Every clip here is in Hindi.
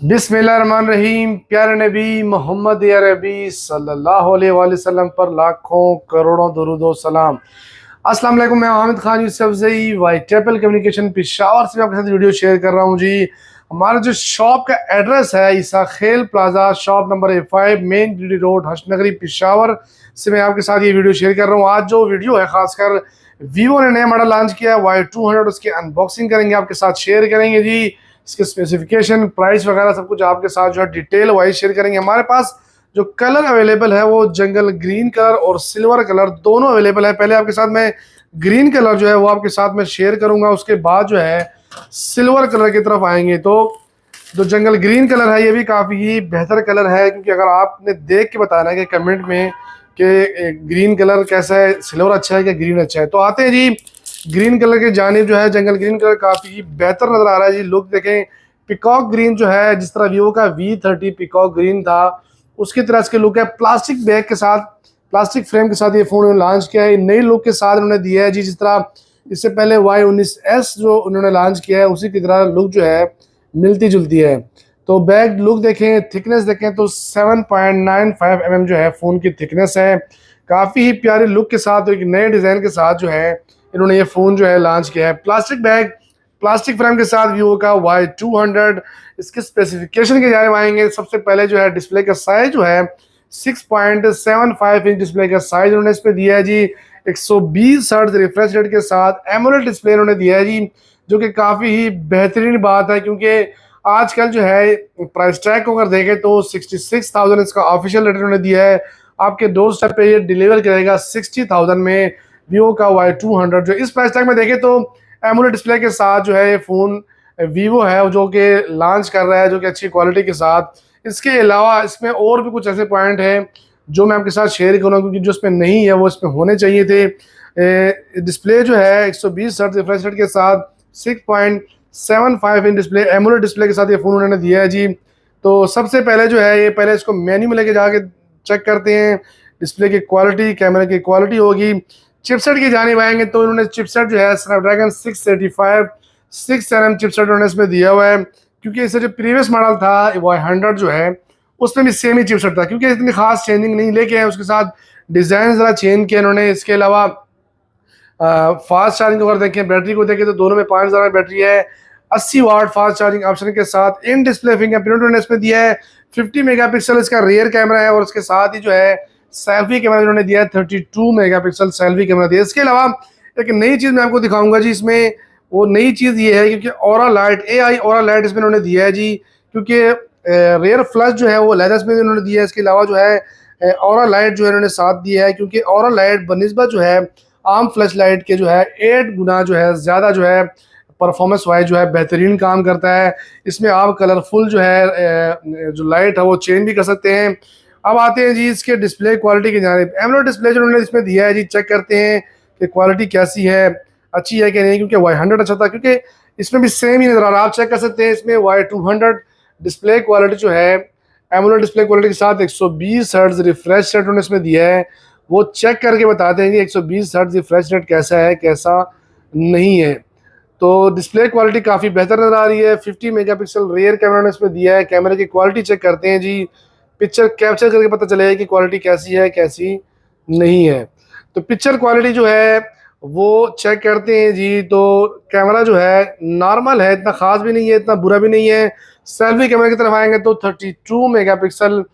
बिस्मिल्लाहिर्रहमानिर्रहीम। प्यारे नबी मोहम्मद अरबी सल्लल्लाहु अलैहि वसल्लम पर लाखों करोड़ों दरूद सलाम। अस्सलाम वालेकुम। मैं Hamid Khan Yousafzai White Apple Communication Peshawar से आपके साथ वीडियो शेयर कर रहा हूँ जी। हमारा जो शॉप का एड्रेस है Isa Khel plaza, shop number A5, main GD road, Hashtnagri, Peshawar से मैं आपके साथ ये वीडियो शेयर कर रहा हूँ। आज जो वीडियो है खासकर वीवो ने नया मॉडल लॉन्च किया है Y200, उसकी अनबॉक्सिंग करेंगे, आपके साथ शेयर करेंगे जी। इसके स्पेसिफिकेशन, प्राइस वगैरह सब कुछ आपके साथ जो है डिटेल वाइज शेयर करेंगे। हमारे पास जो कलर अवेलेबल है वो जंगल ग्रीन कलर और सिल्वर कलर दोनों अवेलेबल है। पहले आपके साथ मैं ग्रीन कलर जो है वो आपके साथ में शेयर करूंगा, उसके बाद जो है सिल्वर कलर की तरफ आएंगे। तो जो जंगल ग्रीन कलर है ये भी काफ़ी ही बेहतर कलर है, क्योंकि अगर आपने देख के बताना है कि कमेंट में कि ग्रीन कलर कैसा है, सिल्वर अच्छा है कि ग्रीन अच्छा है। तो आते हैं जी ग्रीन कलर की जानिब। जो है जंगल ग्रीन कलर काफ़ी बेहतर नज़र आ रहा है जी। लुक देखें, पिकॉक ग्रीन जो है जिस तरह वीवो का V30 पिकॉक ग्रीन था उसकी तरह इसके लुक है। प्लास्टिक बैग के साथ, प्लास्टिक फ्रेम के साथ ये फ़ोन लॉन्च किया है। नई लुक के साथ उन्होंने दिया है जी। जिस तरह इससे पहले Y19S जो उन्होंने लॉन्च किया है उसी की तरह लुक जो है मिलती जुलती है। तो बैग लुक देखें, थिकनेस देखें तो 7.95 mm जो है फ़ोन की थिकनेस है। काफ़ी ही प्यारी लुक के साथ एक नए डिज़ाइन के साथ जो है इन्होंने ये फ़ोन जो है लॉन्च किया है। प्लास्टिक बैग, प्लास्टिक फ्रेम के साथ वीवो का Y200। इसके स्पेसिफिकेशन के जाने आएंगे। सबसे पहले जो है डिस्प्ले का साइज जो है 6.75 इंच डिस्प्ले का साइज उन्होंने इस पर दिया है जी। 120 हर्ट्ज रिफ्रेश रेट के साथ एमोलेड डिस्प्ले उन्होंने दिया है जी, जो कि काफ़ी ही बेहतरीन बात है, क्योंकि आजकल जो है प्राइस टैग को अगर देखें तो 66,000 इसका ऑफिशियल रेट उन्होंने दिया है। आपके डोर स्टेप पे ये डिलीवर करेगा 60,000 में वीवो का Y200। जो इस प्राइस टैग में देखें तो एमोलेड डिस्प्ले के साथ जो है ये फ़ोन वीवो है जो कि लॉन्च कर रहा है, जो कि अच्छी क्वालिटी के साथ। इसके अलावा इसमें और भी कुछ ऐसे पॉइंट हैं जो मैं आपके साथ शेयर करूँगा, क्योंकि जो इसमें नहीं है वो इसमें होने चाहिए थे। डिस्प्ले जो है 120 हर्ट्ज रिफ्रेश रेट के साथ 6.75 इंच डिस्प्ले, एमोलेड डिस्प्ले के साथ ये फ़ोन उन्होंने दिया है जी। तो सबसे पहले जो है ये पहले इसको मेन्यू में लेके जाके चेक करते हैं। डिस्प्ले की क्वालिटी, कैमरे की क्वालिटी होगी। चिपसेट की जानिब आएंगे तो इन्होंने चिपसेट जो है स्नैपड्रैगन 685 6nm चिपसेट उन्होंने इसमें दिया हुआ है, क्योंकि इससे जो प्रीवियस मॉडल था Y100 जो है उसमें भी सेम ही चिपसेट था, क्योंकि इतनी खास चेंजिंग नहीं लेके आए। उसके साथ डिज़ाइन ज़रा चेंज किया इन्होंने। इसके अलावा फास्ट चार्जिंग अगर देखें, बैटरी को देखें तो दोनों में 5000 में बैटरी है। 80 वाट फास्ट चार्जिंग ऑप्शन के साथ इन डिस्प्ले फिंगरप्रिंट उन्होंने इसमें दिया है। 50 मेगापिक्सल इसका रियर कैमरा है, और उसके साथ ही जो है सेल्फी कैमरा उन्होंने दिया है 32 मेगापिक्सल सेल्फी कैमरा दिया है। इसके अलावा एक नई चीज़ मैं आपको दिखाऊंगा जी। इसमें वो नई चीज़ ये है क्योंकि aura light, AI aura light इसमें उन्होंने दिया है जी, क्योंकि रेयर फ्लश जो है वो लेदर्स में उन्होंने दिया है। इसके अलावा जो है ऑरा लाइट जो है उन्होंने साथ दिया है, क्योंकि ऑरा लाइट बनिस्बत जो है आम फ्लैश लाइट के जो है 8 गुना जो है ज़्यादा जो है परफॉर्मेंस वाइज जो है बेहतरीन काम करता है। इसमें आप कलरफुल जो है जो लाइट है वो चेंज भी कर सकते हैं। अब आते हैं जी इसके डिस्प्ले क्वालिटी की जानिब। एमोलेड डिस्प्ले जो उन्होंने इसमें दिया है जी, चेक करते हैं कि क्वालिटी कैसी है, अच्छी है कि नहीं, क्योंकि Y100 अच्छा था, क्योंकि इसमें भी सेम ही नज़र आ रहा है। आप चेक कर सकते हैं इसमें Y200 डिस्प्ले क्वालिटी जो है एमोलेड डिस्प्ले क्वालिटी के साथ 120 हर्ट्ज रिफ्रेश रेट उन्होंने इसमें दिया है। वो चेक करके बताते हैं कि 120 हर्ट्ज रिफ्रेश रेट कैसा है कैसा नहीं है। तो डिस्प्ले क्वालिटी काफ़ी बेहतर नज़र आ रही है। 50 मेगापिक्सल रियर कैमरा ने इसमें दिया है। कैमरे की क्वालिटी चेक करते हैं जी, पिक्चर कैप्चर करके पता चलेगा कि क्वालिटी कैसी है कैसी नहीं है। तो पिक्चर क्वालिटी जो है वो चेक करते हैं जी। तो कैमरा जो है नॉर्मल है, इतना ख़ास भी नहीं है, इतना बुरा भी नहीं है। सेल्फी कैमरे की तरफ आएंगे तो 32 मेगापिक्सल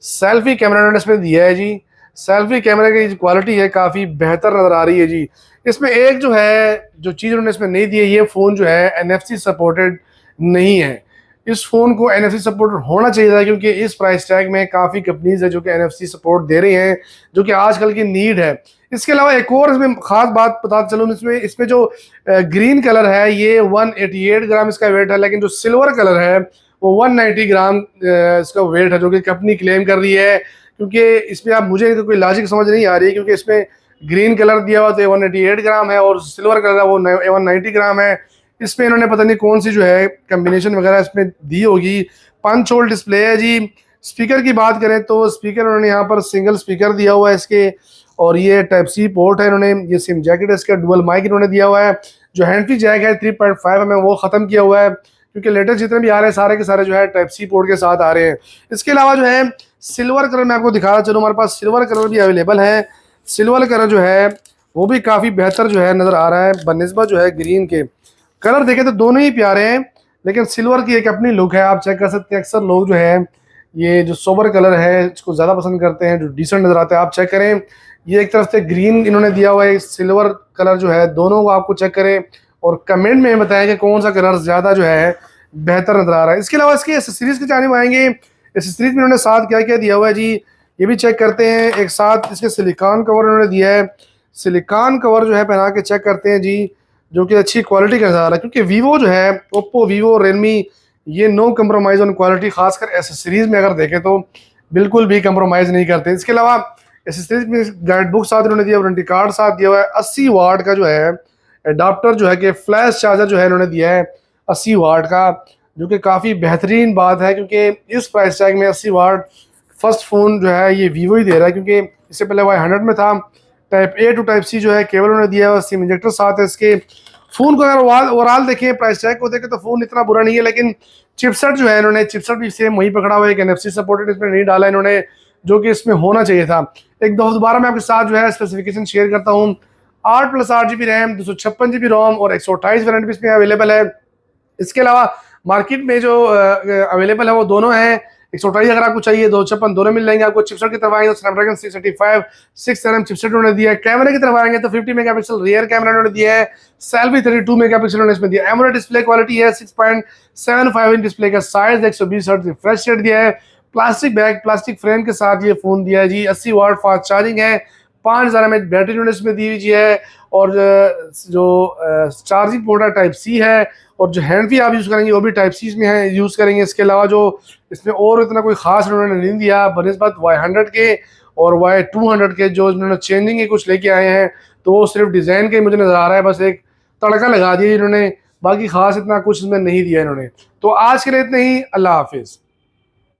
सेल्फी कैमरा उन्होंने इसमें दिया है जी। सेल्फी कैमरे की क्वालिटी है काफ़ी बेहतर नज़र आ रही है जी। इसमें एक जो है जो चीज़ उन्होंने इसमें नहीं दी है, ये फ़ोन जो है NFC सपोर्टेड नहीं है। इस फ़ोन को NFC सपोर्टेड होना चाहिए था, क्योंकि इस प्राइस टैग में काफ़ी कंपनीज है जो कि NFC सपोर्ट दे रही हैं, जो कि आजकल की नीड है। इसके अलावा एक और इसमें ख़ास बात बता चलूँ, इसमें जो ग्रीन कलर है ये 188 ग्राम इसका वेट है, लेकिन जो सिल्वर कलर है वो 190 ग्राम इसका वेट है, जो कि कंपनी क्लेम कर रही है। क्योंकि इसमें आप मुझे तो कोई लॉजिक समझ नहीं आ रही है, क्योंकि इसमें ग्रीन कलर दिया हुआ तो 188 ग्राम है और सिल्वर कलर है वो 190 ग्राम है। इसमें इन्होंने पता नहीं कौन सी जो है कम्बिनेशन वगैरह इसमें दी होगी। 5 होल डिस्प्ले है जी। स्पीकर की बात करें तो स्पीकर उन्होंने यहाँ पर सिंगल स्पीकर दिया हुआ है इसके, और ये टाइप सी पोर्ट है। इन्होंने ये सिम जैकेट है इसका, डुअल माइक इन्होंने दिया हुआ है। जो हैंड फ्री जैक है 3.5 mm वो ख़त्म किया हुआ है, क्योंकि लेटेस्ट जितने भी आ रहे हैं सारे के सारे जो है टाइप सी पोर्ट के साथ आ रहे हैं। इसके अलावा जो है सिल्वर कलर मैं आपको दिखा चलूँ, हमारे पास सिल्वर कलर भी अवेलेबल है। सिल्वर कलर जो है वो भी काफ़ी बेहतर जो है नज़र आ रहा है बनिस्बत जो है ग्रीन के। कलर देखें तो दोनों ही प्यारे हैं, लेकिन सिल्वर की एक अपनी लुक है, आप चेक कर सकते हैं। अक्सर लोग जो है ये जो सोबर कलर है इसको ज़्यादा पसंद करते हैं, जो डिसेंट नज़र आता है। आप चेक करें, ये एक तरफ से ग्रीन इन्होंने दिया हुआ है, सिल्वर कलर जो है, दोनों को आपको चेक करें और कमेंट में बताएं कि कौन सा कलर ज़्यादा जो है बेहतर नज़र आ रहा है। इसके अलावा इसकी एसेसरीज की जानिब आएंगे। एसेसरीज में इन्होंने साथ क्या क्या दिया हुआ है जी, ये भी चेक करते हैं। एक साथ इसके सिलिकॉन कवर इन्होंने दिया है, सिलिकॉन कवर जो है पहना के चेक करते हैं जी, जो कि अच्छी क्वालिटी का नज़र आ रहा है। क्योंकि वीवो जो है, ओप्पो, वीवो, रियलमी, ये नो कम्प्रोमाइज़ ऑन क्वालिटी, खासकर एसेसरीज में अगर देखें तो बिल्कुल भी कम्प्रोमाइज़ नहीं करते। इसके अलावा एसेसरीज में गाइड बुक साथ इन्होंने दिया, वारंटी कार्ड साथ दिया हुआ है। 80 वाट का जो है अडाप्टर जो है कि फ्लैश चार्जर जो है इन्होंने दिया है 80 वाट का, जो कि काफ़ी बेहतरीन बात है, क्योंकि इस प्राइस टैग में 80 वाट फर्स्ट फ़ोन जो है ये वीवो ही दे रहा है। क्योंकि इससे पहले Y100 में था। Type A to type C जो है केबल उन्होंने दिया है, सिम इंजेक्टर साथ है इसके। फ़ोन को अगर ओवरऑल देखें, प्राइस टैग को देखें तो फ़ोन इतना बुरा नहीं है, लेकिन चिपसेट जो है इन्होंने, चिपसेट भी सेम वही पकड़ा हुआ है, NFC सपोर्टेड इसमें नहीं डाला इन्होंने, जो कि इसमें होना चाहिए था। एक दो दोबारा मैं आपके साथ जो है स्पेसिफिकेशन शेयर करता हूँ। 8+8 GB रैम, 256 GB रोम और 128 वेरिएंट भी इसमें अवेलेबल है। इसके अलावा मार्केट में जो अवेलेबल है वो दोनों हैं। 128 अगर आपको चाहिए, 256 दोनों मिल जाएंगे आपको। चिपसेट की तरफ आएंगे तो स्नैपड्रैगन 635 6 चिपसेट उन्होंने दिया है। कैमरे की तरफ आएंगे तो 50 मेगापिक्सल रियर कैमरा उन्होंने दिया है। सेल्फी 32 मेगापिक्सल उन्होंने इसमें दिया है। एमोलेड डिस्प्ले क्वालिटी है, 6.75 इंच डिस्प्ले का साइज, 120 हर्ट्ज रिफ्रेश रेट दिया है। प्लास्टिक बैग, प्लास्टिक फ्रेम के साथ ये फोन दिया है जी। 80 वाट फास्ट चार्जिंग है, 5000 mAh बैटरी यूनिट में दी हुई है, और जो चार्जिंग पोर्ट है टाइप सी है, और जो हैंड फ्री आप यूज़ करेंगे वो भी टाइप सी में है यूज़ करेंगे। इसके अलावा जो इसमें और इतना कोई खास उन्होंने नहीं दिया बनिस्बत Y100 के और Y200 के, जो इन्होंने चेंजिंग के कुछ लेके आए हैं, तो वो सिर्फ डिज़ाइन के मुझे नज़र आ रहा है, बस एक तड़का लगा दिया इन्होंने, बाकी खास इतना कुछ इसमें नहीं दिया इन्होंने। तो आज के लिए इतना ही, अल्लाह हाफिज़।